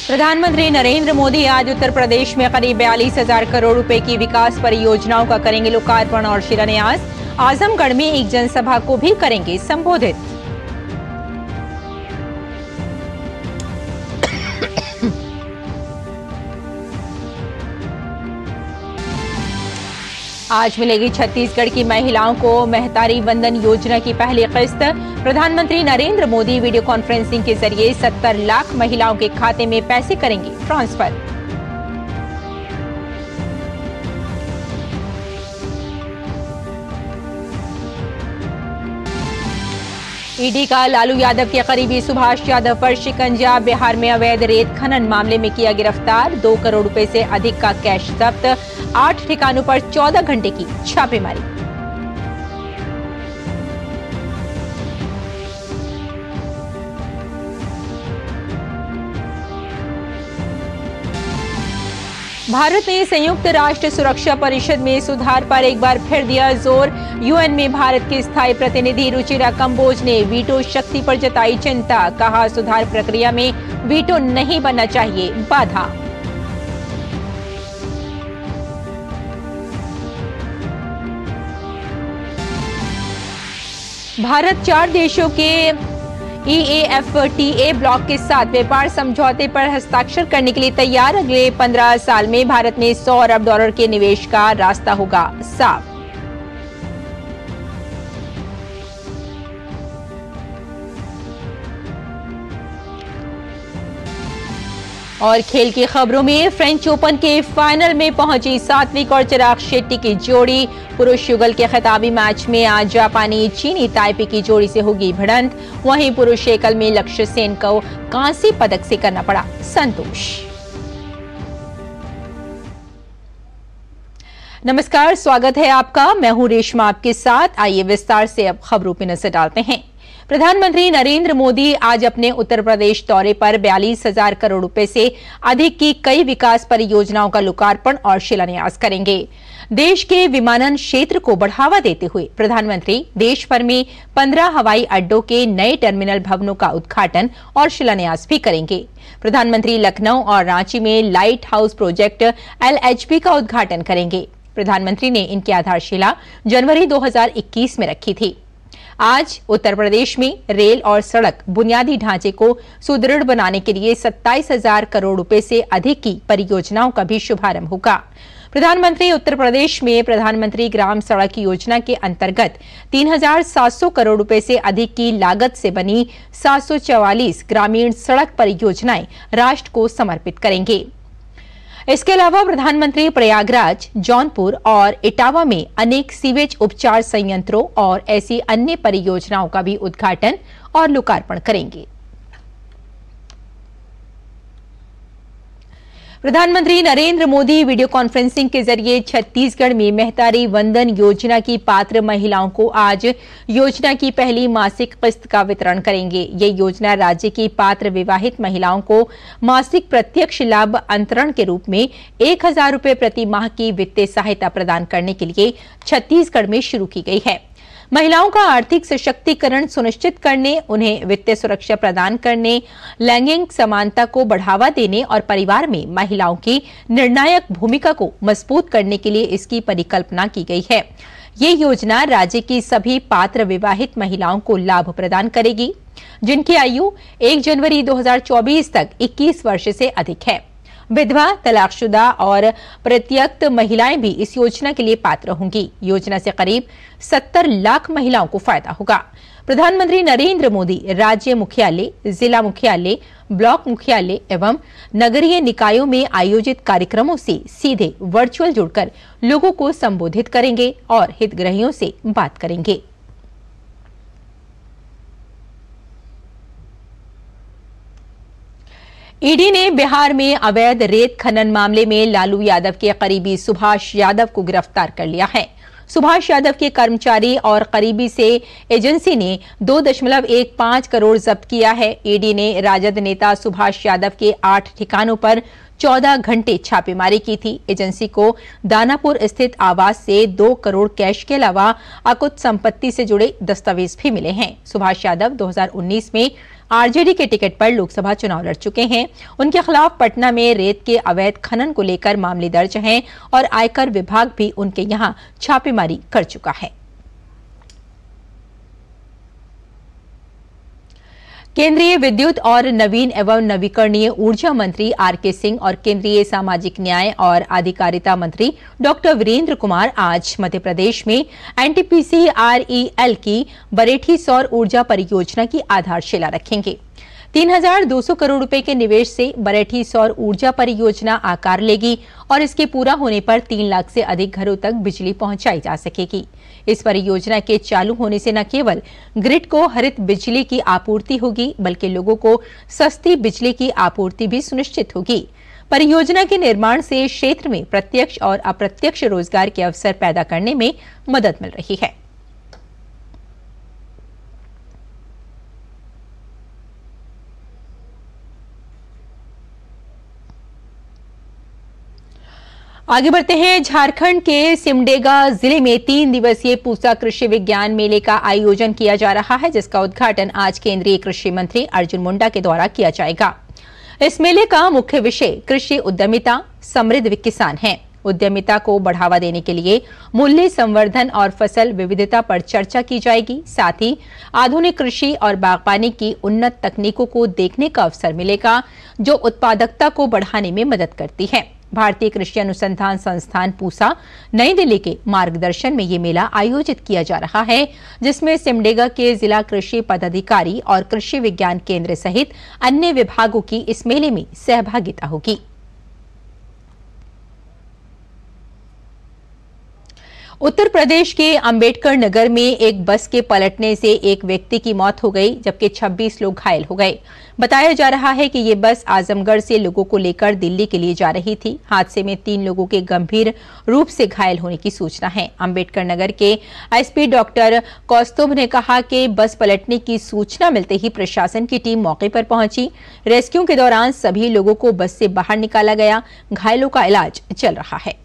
प्रधानमंत्री नरेंद्र मोदी आज उत्तर प्रदेश में करीब 42,000 करोड़ रुपए की विकास परियोजनाओं का करेंगे लोकार्पण और शिलान्यास। आजमगढ़ में एक जनसभा को भी करेंगे संबोधित। आज मिलेगी छत्तीसगढ़ की महिलाओं को महतारी वंदन योजना की पहली किस्त। प्रधानमंत्री नरेंद्र मोदी वीडियो कॉन्फ्रेंसिंग के जरिए 70 लाख महिलाओं के खाते में पैसे करेंगे ट्रांसफर। ईडी का लालू यादव के करीबी सुभाष यादव पर शिकंजा। बिहार में अवैध रेत खनन मामले में किया गिरफ्तार। 2 करोड़ रुपए से अधिक का कैश जब्त। 8 ठिकानों पर 14 घंटे की छापेमारी। भारत ने संयुक्त राष्ट्र सुरक्षा परिषद में सुधार पर एक बार फिर दिया जोर। यूएन में भारत के स्थायी प्रतिनिधि रुचिरा कंबोज ने वीटो शक्ति पर जताई चिंता। कहा, सुधार प्रक्रिया में वीटो नहीं बनना चाहिए बाधा। भारत 4 देशों के EAFTA ब्लॉक के साथ व्यापार समझौते पर हस्ताक्षर करने के लिए तैयार। अगले 15 साल में भारत में $100 अरब के निवेश का रास्ता होगा साफ। और खेल की खबरों में फ्रेंच ओपन के फाइनल में पहुंची सात्विक और चिराग शेट्टी की जोड़ी। पुरुष युगल के खिताबी मैच में आज जापानी चीनी ताइपे की जोड़ी से होगी भिड़ंत। वहीं पुरुष एकल में लक्ष्य सेन को कांस्य पदक से करना पड़ा संतोष। नमस्कार, स्वागत है आपका। मैं हूं रेशमा आपके साथ। आइए विस्तार से अब खबरों पर नजर डालते हैं। प्रधानमंत्री नरेंद्र मोदी आज अपने उत्तर प्रदेश दौरे पर 42,000 करोड़ रुपए से अधिक की कई विकास परियोजनाओं का लोकार्पण और शिलान्यास करेंगे। देश के विमानन क्षेत्र को बढ़ावा देते हुए प्रधानमंत्री देश भर में 15 हवाई अड्डों के नए टर्मिनल भवनों का उद्घाटन और शिलान्यास भी करेंगे। प्रधानमंत्री लखनऊ और रांची में लाइट हाउस प्रोजेक्ट LHP का उद्घाटन करेंगे। प्रधानमंत्री ने इनकी आधारशिला जनवरी 2021 में रखी थी। आज उत्तर प्रदेश में रेल और सड़क बुनियादी ढांचे को सुदृढ़ बनाने के लिए 27,000 करोड़ रुपए से अधिक की परियोजनाओं का भी शुभारंभ होगा। प्रधानमंत्री उत्तर प्रदेश में प्रधानमंत्री ग्राम सड़क योजना के अंतर्गत 3,700 करोड़ रुपए से अधिक की लागत से बनी 744 ग्रामीण सड़क परियोजनाएं राष्ट्र को समर्पित करेंगे। इसके अलावा प्रधानमंत्री प्रयागराज, जौनपुर और इटावा में अनेक सीवेज उपचार संयंत्रों और ऐसी अन्य परियोजनाओं का भी उद्घाटन और लोकार्पण करेंगे। प्रधानमंत्री नरेंद्र मोदी वीडियो कॉन्फ्रेंसिंग के जरिए छत्तीसगढ़ में महतारी वंदन योजना की पात्र महिलाओं को आज योजना की पहली मासिक किस्त का वितरण करेंगे। ये योजना राज्य की पात्र विवाहित महिलाओं को मासिक प्रत्यक्ष लाभ अंतरण के रूप में 1,000 रुपए प्रति माह की वित्तीय सहायता प्रदान करने के लिए छत्तीसगढ़ में शुरू की गई है। महिलाओं का आर्थिक सशक्तिकरण सुनिश्चित करने, उन्हें वित्तीय सुरक्षा प्रदान करने, लैंगिक समानता को बढ़ावा देने और परिवार में महिलाओं की निर्णायक भूमिका को मजबूत करने के लिए इसकी परिकल्पना की गई है। ये योजना राज्य की सभी पात्र विवाहित महिलाओं को लाभ प्रदान करेगी जिनकी आयु 1 जनवरी 2024 तक 21 वर्ष से अधिक है। विधवा, तलाकशुदा और प्रत्यक्त महिलाएं भी इस योजना के लिए पात्र होंगी। योजना से करीब 70 लाख महिलाओं को फायदा होगा। प्रधानमंत्री नरेंद्र मोदी राज्य मुख्यालय, जिला मुख्यालय, ब्लॉक मुख्यालय एवं नगरीय निकायों में आयोजित कार्यक्रमों से सीधे वर्चुअल जुड़कर लोगों को संबोधित करेंगे और हितग्राहियों से बात करेंगे। ईडी ने बिहार में अवैध रेत खनन मामले में लालू यादव के करीबी सुभाष यादव को गिरफ्तार कर लिया है। सुभाष यादव के कर्मचारी और करीबी से एजेंसी ने 2.15 करोड़ जब्त किया है। ईडी ने राजद नेता सुभाष यादव के 8 ठिकानों पर 14 घंटे छापेमारी की थी। एजेंसी को दानापुर स्थित आवास से 2 करोड़ कैश के अलावा अकुत संपत्ति से जुड़े दस्तावेज भी मिले हैं। सुभाष यादव 2019 में आरजेडी के टिकट पर लोकसभा चुनाव लड़ चुके हैं। उनके खिलाफ पटना में रेत के अवैध खनन को लेकर मामले दर्ज हैं और आयकर विभाग भी उनके यहां छापेमारी कर चुका है। केंद्रीय विद्युत और नवीन एवं नवीकरणीय ऊर्जा मंत्री आर.के. सिंह और केंद्रीय सामाजिक न्याय और अधिकारिता मंत्री डॉक्टर वीरेंद्र कुमार आज मध्य प्रदेश में एनटीपीसी आरईएल की बरेठी सौर ऊर्जा परियोजना की आधारशिला रखेंगे। 3,200 करोड़ रुपए के निवेश से बरेठी सौर ऊर्जा परियोजना आकार लेगी और इसके पूरा होने पर 3 लाख से अधिक घरों तक बिजली पहुंचाई जा सकेगी। इस परियोजना के चालू होने से न केवल ग्रिड को हरित बिजली की आपूर्ति होगी, बल्कि लोगों को सस्ती बिजली की आपूर्ति भी सुनिश्चित होगी। परियोजना के निर्माण से क्षेत्र में प्रत्यक्ष और अप्रत्यक्ष रोजगार के अवसर पैदा करने में मदद मिल रही है। आगे बढ़ते हैं। झारखंड के सिमडेगा जिले में 3 दिवसीय पूसा कृषि विज्ञान मेले का आयोजन किया जा रहा है, जिसका उद्घाटन आज केंद्रीय कृषि मंत्री अर्जुन मुंडा के द्वारा किया जाएगा। इस मेले का मुख्य विषय कृषि उद्यमिता समृद्ध किसान है। उद्यमिता को बढ़ावा देने के लिए मूल्य संवर्धन और फसल विविधता पर चर्चा की जाएगी। साथ ही आधुनिक कृषि और बागवानी की उन्नत तकनीकों को देखने का अवसर मिलेगा, जो उत्पादकता को बढ़ाने में मदद करती है। भारतीय कृषि अनुसंधान संस्थान पूसा नई दिल्ली के मार्गदर्शन में ये मेला आयोजित किया जा रहा है, जिसमें सिमडेगा के जिला कृषि पदाधिकारी और कृषि विज्ञान केंद्र सहित अन्य विभागों की इस मेले में सहभागिता होगी। उत्तर प्रदेश के अंबेडकर नगर में एक बस के पलटने से एक व्यक्ति की मौत हो गई, जबकि 26 लोग घायल हो गए। बताया जा रहा है कि ये बस आजमगढ़ से लोगों को लेकर दिल्ली के लिए जा रही थी। हादसे में 3 लोगों के गंभीर रूप से घायल होने की सूचना है। अंबेडकर नगर के एसपी डॉक्टर कौस्तुभ ने कहा कि बस पलटने की सूचना मिलते ही प्रशासन की टीम मौके पर पहुंची। रेस्क्यू के दौरान सभी लोगों को बस से बाहर निकाला गया। घायलों का इलाज चल रहा है।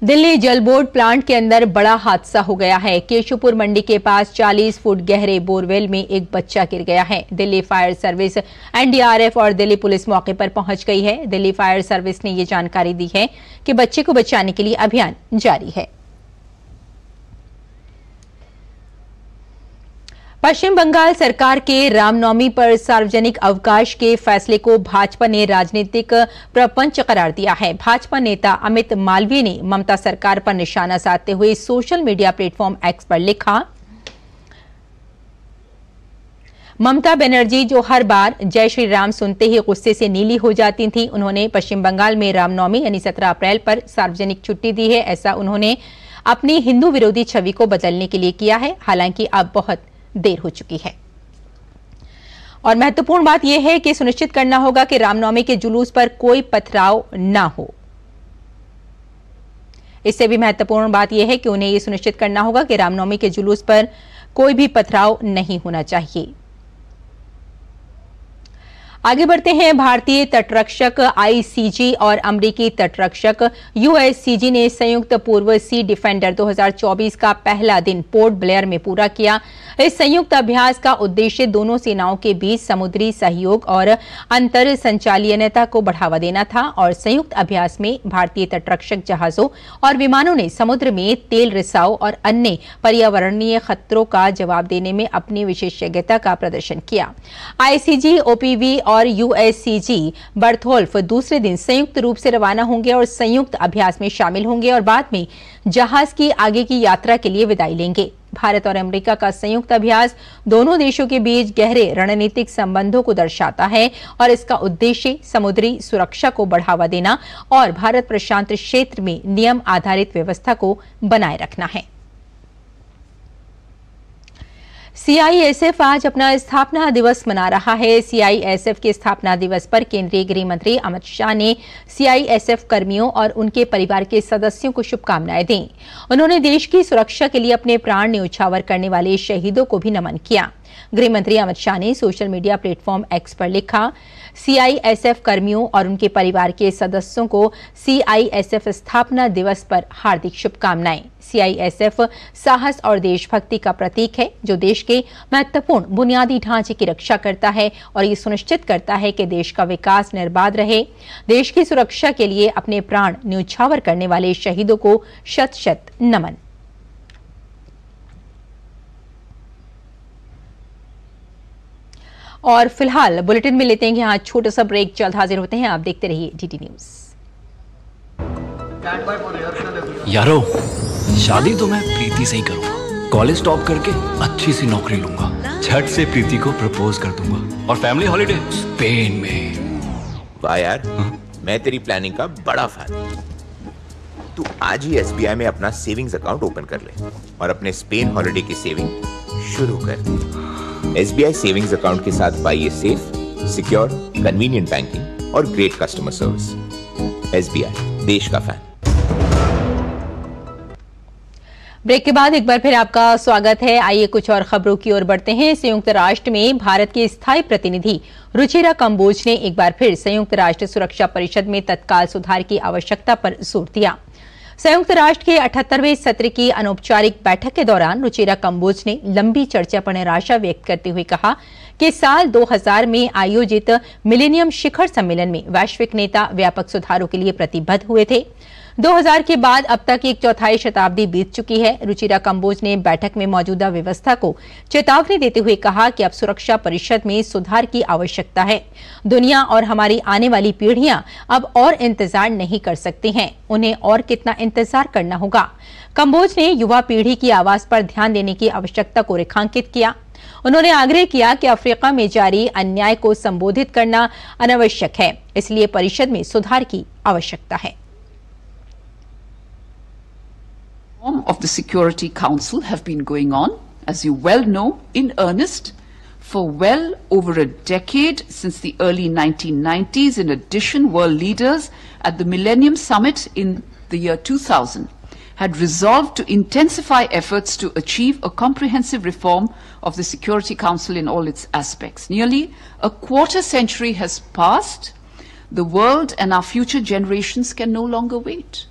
दिल्ली जल बोर्ड प्लांट के अंदर बड़ा हादसा हो गया है। केशवपुर मंडी के पास 40 फुट गहरे बोरवेल में एक बच्चा गिर गया है। दिल्ली फायर सर्विस, एनडीआरएफ और दिल्ली पुलिस मौके पर पहुंच गई है। दिल्ली फायर सर्विस ने ये जानकारी दी है कि बच्चे को बचाने के लिए अभियान जारी है। पश्चिम बंगाल सरकार के रामनवमी पर सार्वजनिक अवकाश के फैसले को भाजपा ने राजनीतिक प्रपंच करार दिया है। भाजपा नेता अमित मालवीय ने ममता सरकार पर निशाना साधते हुए सोशल मीडिया प्लेटफॉर्म एक्स पर लिखा, ममता बनर्जी जो हर बार जय श्री राम सुनते ही गुस्से से नीली हो जाती थी, उन्होंने पश्चिम बंगाल में रामनवमी यानी 17 अप्रैल पर सार्वजनिक छुट्टी दी है। ऐसा उन्होंने अपनी हिंदू विरोधी छवि को बदलने के लिए किया है। हालांकि अब बहुत देर हो चुकी है और महत्वपूर्ण बात यह है कि सुनिश्चित करना होगा कि रामनवमी के जुलूस पर कोई पथराव ना हो। इससे भी महत्वपूर्ण बात यह है कि उन्हें यह सुनिश्चित करना होगा कि रामनवमी के जुलूस पर कोई भी पथराव नहीं होना चाहिए। आगे बढ़ते हैं। भारतीय तटरक्षक आईसीजी और अमेरिकी तटरक्षक यूएससीजी ने संयुक्त पूर्व सी डिफेंडर 2024 का पहला दिन पोर्ट ब्लेयर में पूरा किया। इस संयुक्त अभ्यास का उद्देश्य दोनों सेनाओं के बीच समुद्री सहयोग और अंतर संचालनीयता को बढ़ावा देना था और संयुक्त अभ्यास में भारतीय तटरक्षक जहाजों और विमानों ने समुद्र में तेल रिसाव और अन्य पर्यावरणीय खतरों का जवाब देने में अपनी विशेषज्ञता का प्रदर्शन किया। आईसीजी, ओपीवी और यूएससीजी बर्थोल्फ दूसरे दिन संयुक्त रूप से रवाना होंगे और संयुक्त अभ्यास में शामिल होंगे और बाद में जहाज की आगे की यात्रा के लिए विदाई लेंगे। भारत और अमेरिका का संयुक्त अभ्यास दोनों देशों के बीच गहरे रणनीतिक संबंधों को दर्शाता है और इसका उद्देश्य समुद्री सुरक्षा को बढ़ावा देना और भारत प्रशांत क्षेत्र में नियम आधारित व्यवस्था को बनाए रखना है। सीआईएसएफ आज अपना स्थापना दिवस मना रहा है। सीआईएसएफ के स्थापना दिवस पर केंद्रीय गृह मंत्री अमित शाह ने सीआईएसएफ कर्मियों और उनके परिवार के सदस्यों को शुभकामनाएं दी। उन्होंने देश की सुरक्षा के लिए अपने प्राण न्यौछावर करने वाले शहीदों को भी नमन किया। गृह मंत्री अमित शाह ने सोशल मीडिया प्लेटफॉर्म एक्स पर लिखा, सीआईएसएफ कर्मियों और उनके परिवार के सदस्यों को सीआईएसएफ स्थापना दिवस पर हार्दिक शुभकामनाएं। सीआईएसएफ साहस और देशभक्ति का प्रतीक है, जो देश के महत्वपूर्ण बुनियादी ढांचे की रक्षा करता है और ये सुनिश्चित करता है कि देश का विकास निर्बाध रहे। देश की सुरक्षा के लिए अपने प्राण न्यौछावर करने वाले शहीदों को शत शत नमन। और फिलहाल बुलेटिन में लेते हैं यहाँ छोटा सा ब्रेक, जल्द हाजिर होते हैं। आप देखते रहिए डीडी न्यूज। यारो, शादी तो मैं प्रीति से ही करूंगा। कॉलेज टॉप करके अच्छी सी नौकरी लूंगा, झट से प्रीति को प्रपोज कर दूंगा और फैमिली हॉलिडे स्पेन में। वाह यार, मैं तेरी प्लानिंग का बड़ा फैन। तू आज ही एसबीआई में अपना सेविंग्स अकाउंट ओपन कर ले और अपने स्पेन हॉलिडे की सेविंग शुरू कर दे। एसबीआई सेविंग्स अकाउंट के साथ पाइए सेफ, सिक्योर, कन्वीनियंट बैंकिंग और ग्रेट कस्टमर सर्विस। एसबीआई, देश का फैन। ब्रेक के बाद एक बार फिर आपका स्वागत है। आइए कुछ और खबरों की ओर बढ़ते हैं। संयुक्त राष्ट्र में भारत के स्थायी प्रतिनिधि रुचिरा कंबोज ने एक बार फिर संयुक्त राष्ट्र सुरक्षा परिषद में तत्काल सुधार की आवश्यकता पर जोर दिया। संयुक्त राष्ट्र के 78वें सत्र की अनौपचारिक बैठक के दौरान रुचिरा कंबोज ने लंबी चर्चा पर निराशा व्यक्त करते हुए कहा कि साल 2000 में आयोजित मिलेनियम शिखर सम्मेलन में वैश्विक नेता व्यापक सुधारों के लिए प्रतिबद्ध हुए थे। 2000 के बाद अब तक एक चौथाई शताब्दी बीत चुकी है। रुचिरा कंबोज ने बैठक में मौजूदा व्यवस्था को चेतावनी देते हुए कहा कि अब सुरक्षा परिषद में सुधार की आवश्यकता है। दुनिया और हमारी आने वाली पीढ़ियां अब और इंतजार नहीं कर सकती हैं। उन्हें और कितना इंतजार करना होगा। कंबोज ने युवा पीढ़ी की आवाज पर ध्यान देने की आवश्यकता को रेखांकित किया। उन्होंने आग्रह किया कि अफ्रीका में जारी अन्याय को संबोधित करना अनावश्यक है, इसलिए परिषद में सुधार की आवश्यकता है। Of the Security Council have been going on, as you well know, in earnest for well over a decade, since the early 1990s. In addition, world leaders at the Millennium Summit in the year 2000 had resolved to intensify efforts to achieve a comprehensive reform of the Security Council in all its aspects. Nearly a quarter century has passed. The world and our future generations can no longer wait.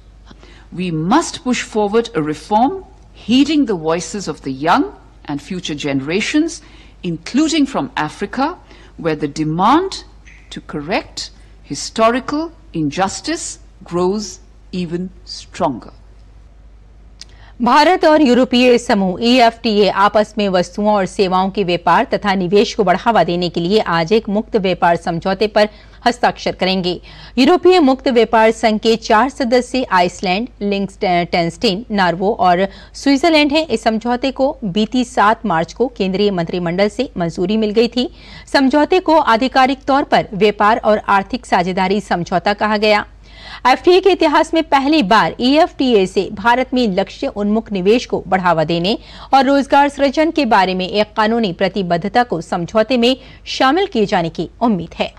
We must push forward a reform, heeding the voices of the young and future generations, including from Africa, where the demand to correct historical injustice grows even stronger. Bharat और यूरोपीय समूह EFTA आपस में वस्तुओं और सेवाओं के व्यापार तथा निवेश को बढ़ावा देने के लिए आज एक मुक्त व्यापार समझौते पर हस्ताक्षर करेंगे। यूरोपीय मुक्त व्यापार संघ के 4 सदस्य आइसलैंड, लिंक्सटेनस्टीन, नार्वे और स्विट्जरलैंड हैं। इस समझौते को बीती 7 मार्च को केंद्रीय मंत्रिमंडल से मंजूरी मिल गई थी। समझौते को आधिकारिक तौर पर व्यापार और आर्थिक साझेदारी समझौता कहा गया। एफटीए के इतिहास में पहली बार EFTA से भारत में लक्ष्य उन्मुख निवेश को बढ़ावा देने और रोजगार सृजन के बारे में एक कानूनी प्रतिबद्धता को समझौते में शामिल किए जाने की उम्मीद है।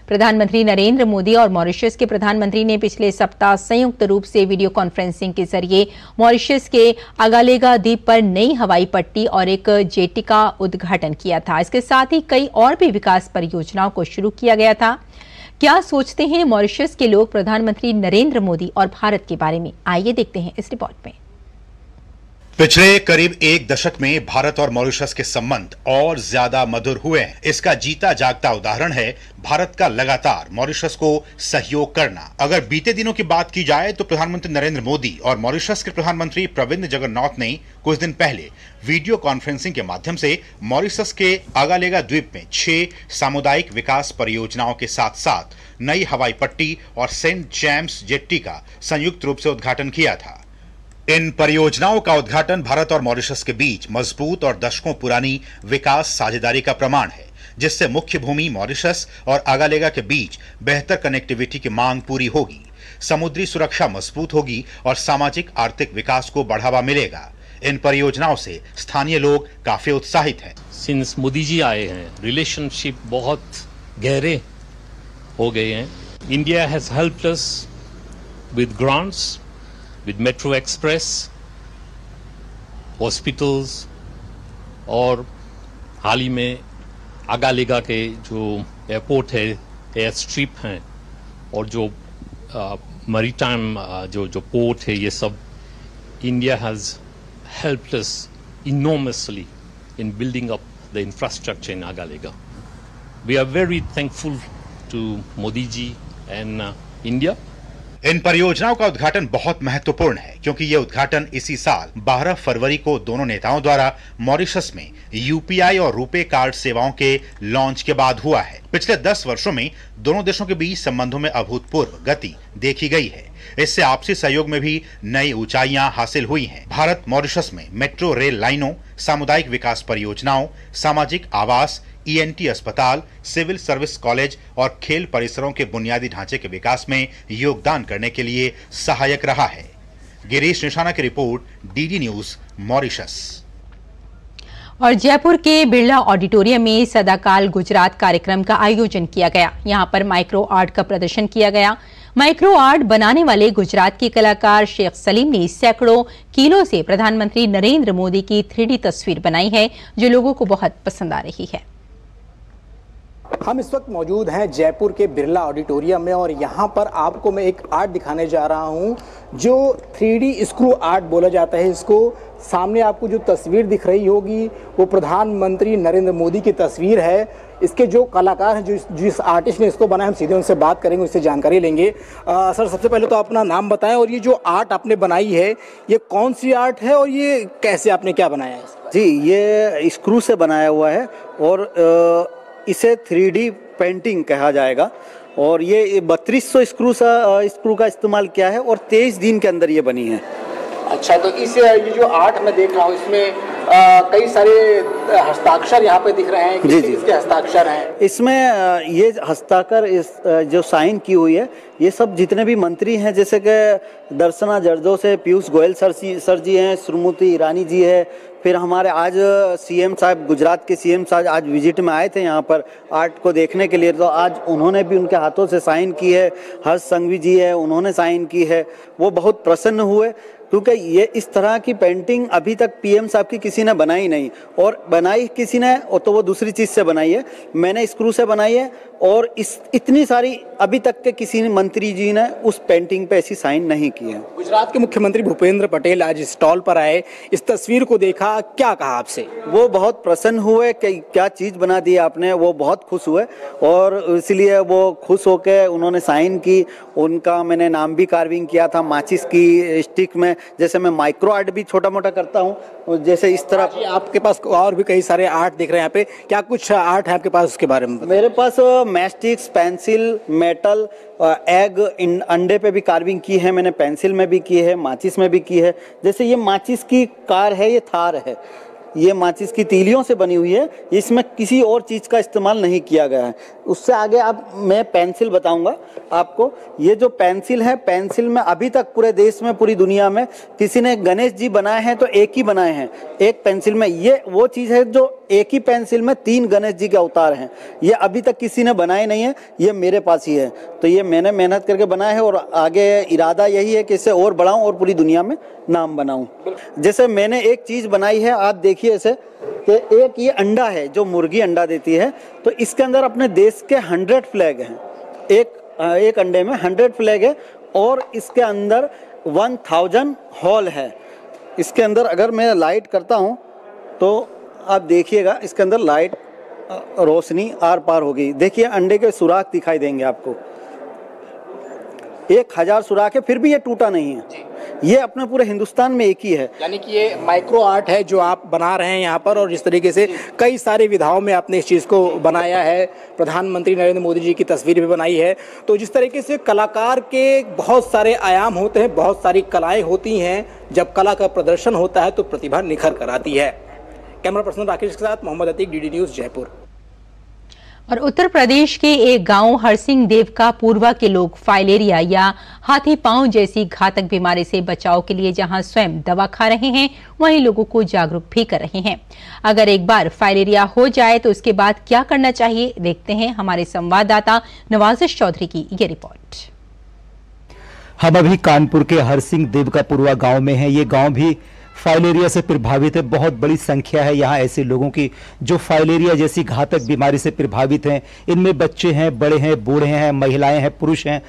प्रधानमंत्री नरेंद्र मोदी और मॉरिशस के प्रधानमंत्री ने पिछले सप्ताह संयुक्त रूप से वीडियो कॉन्फ्रेंसिंग के जरिए मॉरिशस के अगालेगा द्वीप पर नई हवाई पट्टी और एक जेटी का उद्घाटन किया था। इसके साथ ही कई और भी विकास परियोजनाओं को शुरू किया गया था। क्या सोचते हैं मॉरिशस के लोग प्रधानमंत्री नरेंद्र मोदी और भारत के बारे में? आइए देखते हैं इस रिपोर्ट में। पिछले करीब 1 दशक में भारत और मॉरिशस के संबंध और ज्यादा मधुर हुए हैं। इसका जीता जागता उदाहरण है भारत का लगातार मॉरिशस को सहयोग करना। अगर बीते दिनों की बात की जाए तो प्रधानमंत्री नरेंद्र मोदी और मॉरिशस के प्रधानमंत्री प्रविंद जगन्नाथ ने कुछ दिन पहले वीडियो कॉन्फ्रेंसिंग के माध्यम से मॉरिशस के अगालेगा द्वीप में 6 सामुदायिक विकास परियोजनाओं के साथ साथ नई हवाई पट्टी और सेंट जेम्स जेट्टी का संयुक्त रूप से उद्घाटन किया था। इन परियोजनाओं का उद्घाटन भारत और मॉरिशस के बीच मजबूत और दशकों पुरानी विकास साझेदारी का प्रमाण है, जिससे मुख्य भूमि मॉरिशस और अगालेगा के बीच बेहतर कनेक्टिविटी की मांग पूरी होगी, समुद्री सुरक्षा मजबूत होगी और सामाजिक आर्थिक विकास को बढ़ावा मिलेगा। इन परियोजनाओं से स्थानीय लोग काफी उत्साहित हैं। सिंस मोदी जी आए हैं, रिलेशनशिप बहुत गहरे हो गए हैं। India has helped us with grants, with Metro Express, hospitals, और हाल ही में आगालेगा के जो एयरपोर्ट है, एयर स्ट्रिप हैं और जो मैरीटाइम जो पोर्ट है, ये सब India has helped us enormously in building up the infrastructure in Agalega. We are very thankful to Modi ji and India. इन परियोजनाओं का उद्घाटन बहुत महत्वपूर्ण है क्योंकि यह उद्घाटन इसी साल 12 फरवरी को दोनों नेताओं द्वारा मॉरिशस में यूपीआई और रुपे कार्ड सेवाओं के लॉन्च के बाद हुआ है। पिछले 10 वर्षों में दोनों देशों के बीच संबंधों में अभूतपूर्व गति देखी गई है। इससे आपसी सहयोग में भी नई ऊंचाइयां हासिल हुई हैं। भारत मॉरिशस में मेट्रो रेल लाइनों, सामुदायिक विकास परियोजनाओं, सामाजिक आवास, ईएनटी अस्पताल, सिविल सर्विस कॉलेज और खेल परिसरों के बुनियादी ढांचे के विकास में योगदान करने के लिए सहायक रहा है। गिरीश निशाना की रिपोर्ट, डीडी न्यूज, मॉरिशस। और जयपुर के बिरला ऑडिटोरियम में सदाकाल गुजरात कार्यक्रम का आयोजन किया गया। यहां पर माइक्रो आर्ट का प्रदर्शन किया गया। माइक्रो आर्ट बनाने वाले गुजरात के कलाकार शेख सलीम ने सैकड़ों किलो से प्रधानमंत्री नरेंद्र मोदी की 3D तस्वीर बनाई है, जो लोगों को बहुत पसंद आ रही है। हम इस वक्त मौजूद हैं जयपुर के बिरला ऑडिटोरियम में और यहाँ पर आपको मैं एक आर्ट दिखाने जा रहा हूँ जो 3D स्क्रू आर्ट बोला जाता है इसको। सामने आपको जो तस्वीर दिख रही होगी वो प्रधानमंत्री नरेंद्र मोदी की तस्वीर है। इसके जो कलाकार हैं, जिस आर्टिस्ट ने इसको बनाया, हम सीधे उनसे बात करेंगे, उससे जानकारी लेंगे। सर, सबसे पहले तो अपना नाम बताएं और ये जो आर्ट आपने बनाई है ये कौन सी आर्ट है और ये कैसे आपने क्या बनाया है? जी, ये स्क्रू से बनाया हुआ है और इसे 3D पेंटिंग कहा जाएगा और ये 3200 स्क्रू का इस्तेमाल किया है और 23 दिन के अंदर ये बनी है। अच्छा, तो ये जो आर्ट मैं देख रहा हूँ इसमें कई सारे हस्ताक्षर यहाँ पे दिख रहे हैं। किसके हस्ताक्षर हैं? इसमें ये हस्ताक्षर जो साइन की हुई है ये सब जितने भी मंत्री हैं, जैसे कि दर्शना जरदोशी, पीयूष गोयल सर जी हैं, स्मृति ईरानी जी है, फिर हमारे आज सीएम साहब, गुजरात के सीएम साहब आज विजिट में आए थे यहाँ पर आर्ट को देखने के लिए, तो आज उन्होंने भी उनके हाथों से साइन की है। हर्ष संघवी जी है, उन्होंने साइन की है। वो बहुत प्रसन्न हुए क्योंकि ये इस तरह की पेंटिंग अभी तक पीएम साहब की किसी ने बनाई नहीं, और बनाई किसी ने तो वो दूसरी चीज़ से बनाई है, मैंने स्क्रू से बनाई है। और इतनी सारी अभी तक के किसी मंत्री जी ने उस पेंटिंग पे ऐसी साइन नहीं की है। गुजरात के मुख्यमंत्री भूपेंद्र पटेल आज स्टॉल पर आए, इस तस्वीर को देखा, क्या कहा आपसे? वो बहुत प्रसन्न हुए कि क्या चीज़ बना दी आपने, वो बहुत खुश हुए और इसलिए वो खुश होकर उन्होंने साइन की। उनका मैंने नाम भी कार्विंग किया था माचिस की स्टिक में। जैसे मैं माइक्रो आर्ट भी छोटा मोटा करता हूँ, जैसे इस तरह। आपके पास और भी कई सारे आर्ट दिख रहे हैं यहाँ पे, क्या कुछ आर्ट है आपके पास, उसके बारे में? मेरे पास मैस्टिक्स, पेंसिल, मेटल, एग, अंडे पे भी कार्विंग की है मैंने, पेंसिल में भी की है, माचिस में भी की है। जैसे ये माचिस की कार है, ये थार है, ये माचिस की तीलियों से बनी हुई है, इसमें किसी और चीज़ का इस्तेमाल नहीं किया गया है। उससे आगे अब मैं पेंसिल बताऊंगा आपको। ये जो पेंसिल है, पेंसिल में अभी तक पूरे देश में, पूरी दुनिया में किसी ने गणेश जी बनाए हैं तो एक ही बनाए हैं, एक पेंसिल में। ये वो चीज़ है जो एक ही पेंसिल में 3 गणेश जी के अवतार हैं, ये अभी तक किसी ने बनाए नहीं है, ये मेरे पास ही है। तो ये मैंने मेहनत करके बनाया है और आगे इरादा यही है कि इसे और बढ़ाऊं और पूरी दुनिया में नाम बनाऊं। जैसे मैंने एक चीज़ बनाई है, आप देखिए इसे, कि एक ये अंडा है जो मुर्गी अंडा देती है, तो इसके अंदर अपने देश के 100 फ्लैग हैं। एक अंडे में 100 फ्लैग है और इसके अंदर 1000 होल है। इसके अंदर अगर मैं लाइट करता हूँ तो आप देखिएगा, इसके अंदर लाइट रोशनी आर पार होगी। देखिए अंडे के सुराख दिखाई देंगे आपको, 1000 सुराख है, फिर भी ये टूटा नहीं है। ये अपने पूरे हिंदुस्तान में एक ही है। यानी कि ये माइक्रो आर्ट है जो आप बना रहे हैं यहाँ पर, और जिस तरीके से कई सारी विधाओं में आपने इस चीज़ को बनाया है। प्रधानमंत्री नरेंद्र मोदी जी की तस्वीर भी बनाई है। तो जिस तरीके से कलाकार के बहुत सारे आयाम होते हैं, बहुत सारी कलाएं होती हैं, जब कला का प्रदर्शन होता है तो प्रतिभा निखर कर आती है। कैमरा पर्सन राकेश के साथ मोहम्मद अतीक, डीडी न्यूज़, जयपुर। और उत्तर प्रदेश के एक गांव हरसिंह देव का पूर्वा के लोग फाइलेरिया या हाथी पांव जैसी घातक बीमारी से बचाव के लिए जहां स्वयं दवा खा रहे हैं, वहीं लोगों को जागरूक भी कर रहे हैं। अगर एक बार फाइलेरिया हो जाए तो उसके बाद क्या करना चाहिए, देखते हैं हमारे संवाददाता नवाजिश चौधरी की ये रिपोर्ट। हम अभी कानपुर के हरसिंह देव का पूर्वा गांव में हैं। ये गांव भी फाइलेरिया से प्रभावित है। बहुत बड़ी संख्या है यहाँ ऐसे लोगों की जो फाइलेरिया जैसी घातक बीमारी से प्रभावित हैं। इनमें बच्चे हैं, बड़े हैं, बूढ़े हैं, महिलाएं हैं, पुरुष हैं।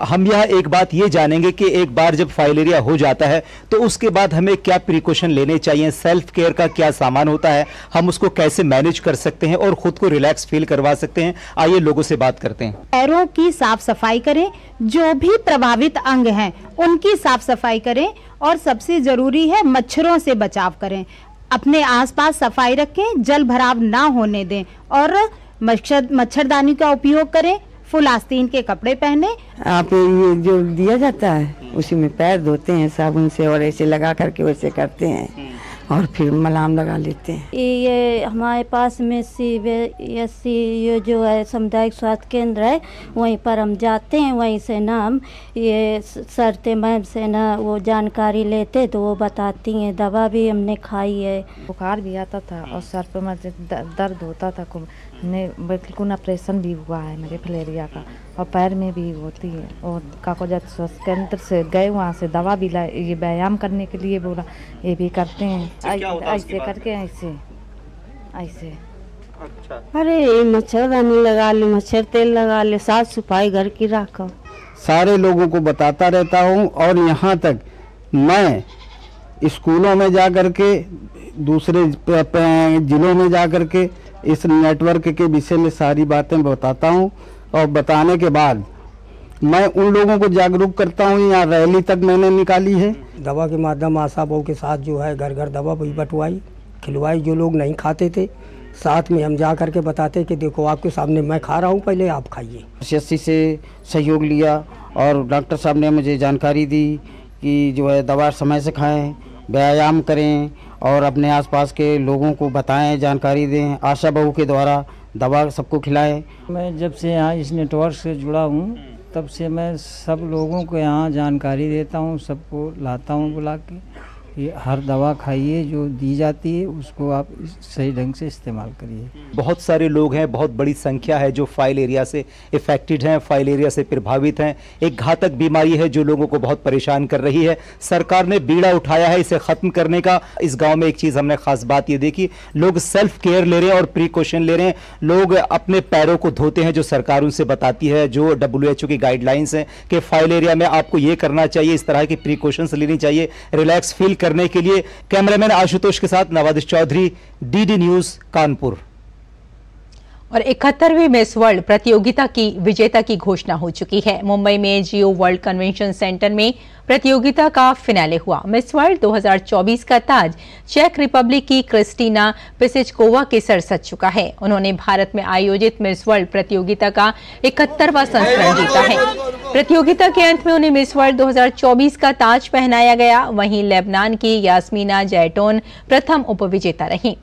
हम यहाँ एक बात ये जानेंगे कि एक बार जब फाइलेरिया हो जाता है तो उसके बाद हमें क्या प्रिकॉशन लेने चाहिए, सेल्फ केयर का क्या सामान होता है, हम उसको कैसे मैनेज कर सकते हैं और खुद को रिलैक्स फील करवा सकते हैं। आइए लोगों से बात करते हैं। पैरों की साफ सफाई करें, जो भी प्रभावित अंग हैं उनकी साफ सफाई करें और सबसे जरूरी है मच्छरों से बचाव करें। अपने आसपास सफाई रखें, जल भराव ना होने दें और मच्छरदानी का उपयोग करें। फुल आस्तीन के कपड़े पहने। आप ये जो दिया जाता है उसी में पैर धोते हैं साबुन से और ऐसे लगा करके वैसे करते हैं और फिर मलाम लगा लेते हैं। ये हमारे पास में CBSE ये जो है सामुदायिक स्वास्थ्य केंद्र है, वहीं पर हम जाते हैं। वहीं से ना हम ये सरते मैम से ना वो जानकारी लेते तो वो बताती हैं। दवा भी हमने खाई है। बुखार भी आता था और सर पे मुझे दर्द होता था। बिल्कुल ऑपरेशन भी हुआ है मेरे फाइलेरिया का और पैर में भी होती है। और काकोजत स्वास्थ्य केंद्र से गए, वहाँ से दवा भी लाए। ये व्यायाम करने के लिए बोला, ये भी करते हैं। ऐसे करके ऐसे। अच्छा। अरे मच्छरदानी लगा ले, मच्छर तेल लगा ले, साफ सफाई घर की रखो। सारे लोगों को बताता रहता हूँ और यहाँ तक मैं स्कूलों में जा कर के, दूसरे जिलों में जा कर के इस नेटवर्क के विषय में सारी बातें बताता हूँ। और बताने के बाद मैं उन लोगों को जागरूक करता हूँ। यहाँ रैली तक मैंने निकाली है। दवा के माध्यम आशा बहू के साथ जो है घर घर दवा भी बंटवाई, खिलवाई। जो लोग नहीं खाते थे साथ में हम जा करके बताते कि देखो आपके सामने मैं खा रहा हूँ, पहले आप खाइए। CSC से सहयोग लिया और डॉक्टर साहब ने मुझे जानकारी दी कि जो है दवा समय से खाएं, व्यायाम करें और अपने आसपास के लोगों को बताएं, जानकारी दें। आशा बहू के द्वारा दवा सबको खिलाएं। मैं जब से यहाँ इस नेटवर्क से जुड़ा हूँ तब से मैं सब लोगों को यहाँ जानकारी देता हूँ, सबको लाता हूँ बुला के। ये हर दवा खाइए जो दी जाती है, उसको आप सही ढंग से इस्तेमाल करिए। बहुत सारे लोग हैं, बहुत बड़ी संख्या है जो फाइलेरिया से इफेक्टेड हैं, फाइलेरिया से प्रभावित हैं। एक घातक बीमारी है जो लोगों को बहुत परेशान कर रही है। सरकार ने बीड़ा उठाया है इसे खत्म करने का। इस गांव में एक चीज हमने खास बात ये देखी, लोग सेल्फ केयर ले रहे हैं और प्रिकॉशन ले रहे हैं। लोग अपने पैरों को धोते हैं, जो सरकार उनसे बताती है, जो WHO की गाइडलाइंस है कि फाइलेरिया में आपको ये करना चाहिए, इस तरह की प्रिकॉशंस लेनी चाहिए रिलैक्स फील करने के लिए। कैमरामैन आशुतोष के साथ नवादिश चौधरी, DD न्यूज कानपुर। और 71वीं मिस वर्ल्ड प्रतियोगिता की विजेता की घोषणा हो चुकी है। मुंबई में जियो वर्ल्ड कन्वेंशन सेंटर में प्रतियोगिता का फिनाले हुआ। मिस वर्ल्ड 2024 का ताज चेक रिपब्लिक की क्रिस्टीना पिसेचकोवा के सर सज चुका है। उन्होंने भारत में आयोजित मिस वर्ल्ड प्रतियोगिता का 71वां संस्करण जीता है। प्रतियोगिता के अंत में उन्हें मिस वर्ल्ड 2024 का ताज पहनाया गया। वहीं लेबनान की यास्मीना जैटोन प्रथम उपविजेता रहीं।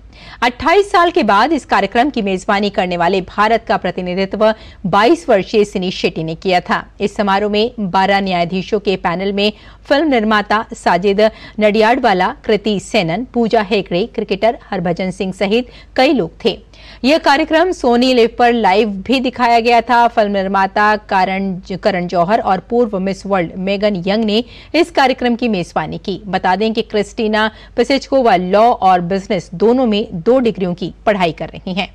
28 साल के बाद इस कार्यक्रम की मेजबानी करने वाले भारत का प्रतिनिधित्व 22 वर्षीय सिनी शेट्टी ने किया था। इस समारोह में 12 न्यायाधीशों के पैनल में फिल्म निर्माता साजिद नडियाडवाला, कृति सेनन, पूजा हेगड़े, क्रिकेटर हरभजन सिंह सहित कई लोग थे। यह कार्यक्रम सोनी लिव पर लाइव भी दिखाया गया था। फिल्म निर्माता करण जौहर और पूर्व मिस वर्ल्ड मेगन यंग ने इस कार्यक्रम की मेजबानी की। बता दें कि क्रिस्टीना पिसेचकोवा लॉ और बिजनेस दोनों में 2 डिग्रियों की पढ़ाई कर रही हैं।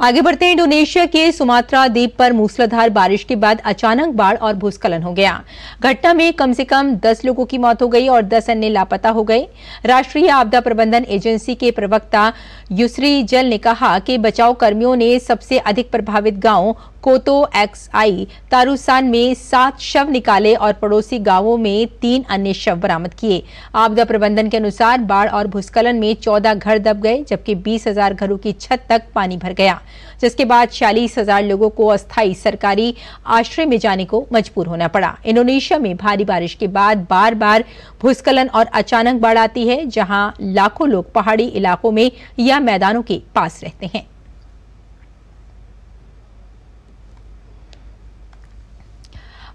आगे बढ़ते हैं। इंडोनेशिया के सुमात्रा द्वीप पर मूसलाधार बारिश के बाद अचानक बाढ़ और भूस्खलन हो गया। घटना में कम से कम 10 लोगों की मौत हो गई और 10 अन्य लापता हो गए। राष्ट्रीय आपदा प्रबंधन एजेंसी के प्रवक्ता युसरी जल ने कहा कि बचाव कर्मियों ने सबसे अधिक प्रभावित गांव कोतो XI तारुसान में 7 शव निकाले और पड़ोसी गांवों में 3 अन्य शव बरामद किए। आपदा प्रबंधन के अनुसार बाढ़ और भूस्खलन में 14 घर दब गए, जबकि 20,000 घरों की छत तक पानी भर गया, जिसके बाद 46,000 लोगों को अस्थायी सरकारी आश्रय में जाने को मजबूर होना पड़ा। इंडोनेशिया में भारी बारिश के बाद बार बार भूस्खलन और अचानक बाढ़ आती है, जहां लाखों लोग पहाड़ी इलाकों में या मैदानों के पास रहते हैं।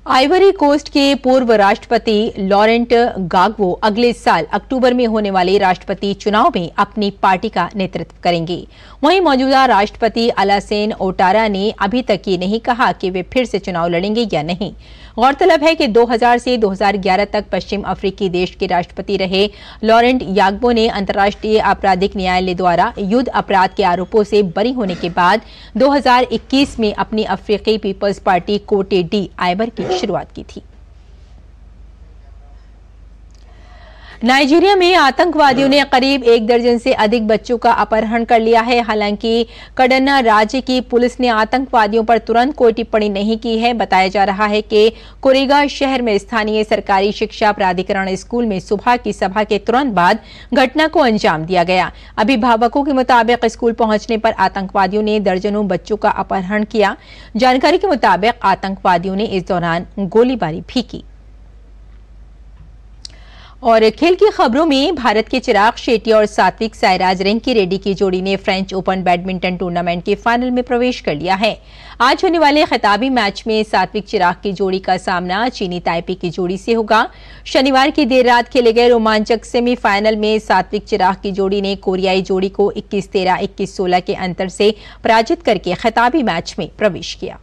आइवरी कोस्ट के पूर्व राष्ट्रपति लॉरेंट गाग्बो अगले साल अक्टूबर में होने वाले राष्ट्रपति चुनाव में अपनी पार्टी का नेतृत्व करेंगे। वहीं मौजूदा राष्ट्रपति अलासेन ओटारा ने अभी तक ये नहीं कहा कि वे फिर से चुनाव लड़ेंगे या नहीं। गौरतलब है कि 2000 से 2011 तक पश्चिम अफ्रीकी देश के राष्ट्रपति रहे लॉरेंट याग्बो ने अंतर्राष्ट्रीय आपराधिक न्यायालय द्वारा युद्ध अपराध के आरोपों से बरी होने के बाद 2021 में अपनी अफ्रीकी पीपल्स पार्टी कोटे डी आइबर की शुरुआत की थी। नाइजीरिया में आतंकवादियों ने करीब 1 दर्जन से अधिक बच्चों का अपहरण कर लिया है। हालांकि कड़न्ना राज्य की पुलिस ने आतंकवादियों पर तुरंत कोई टिप्पणी नहीं की है। बताया जा रहा है कि कुरेगा शहर में स्थानीय सरकारी शिक्षा प्राधिकरण स्कूल में सुबह की सभा के तुरंत बाद घटना को अंजाम दिया गया। अभिभावकों के मुताबिक स्कूल पहुंचने पर आतंकवादियों ने दर्जनों बच्चों का अपहरण किया। जानकारी के मुताबिक आतंकवादियों ने इस दौरान गोलीबारी भी की। और खेल की खबरों में भारत के चिराग शेट्टी और सात्विक साईराज रेंकी रेड्डी की जोड़ी ने फ्रेंच ओपन बैडमिंटन टूर्नामेंट के फाइनल में प्रवेश कर लिया है। आज होने वाले खिताबी मैच में सात्विक चिराग की जोड़ी का सामना चीनी ताइपे की जोड़ी से होगा। शनिवार की देर रात खेले गए रोमांचक सेमीफाइनल में सात्विक चिराग की जोड़ी ने कोरियाई जोड़ी को 21-13, 21-16 के अंतर से पराजित करके खिताबी मैच में प्रवेश किया।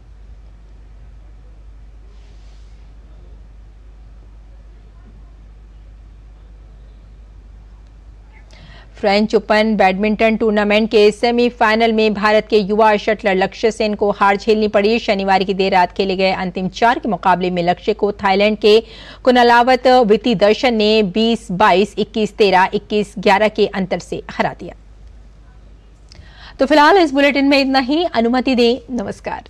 फ्रेंच ओपन बैडमिंटन टूर्नामेंट के सेमीफाइनल में भारत के युवा शटलर लक्ष्य सेन को हार झेलनी पड़ी। शनिवार की देर रात खेले गए अंतिम 4 के मुकाबले में लक्ष्य को थाईलैंड के कुनालावत वितिदर्शन ने 20-22, 21-13, 21-11 के अंतर से हरा दिया। तो फिलहाल इस बुलेटिन में इतना ही। अनुमति दें। नमस्कार।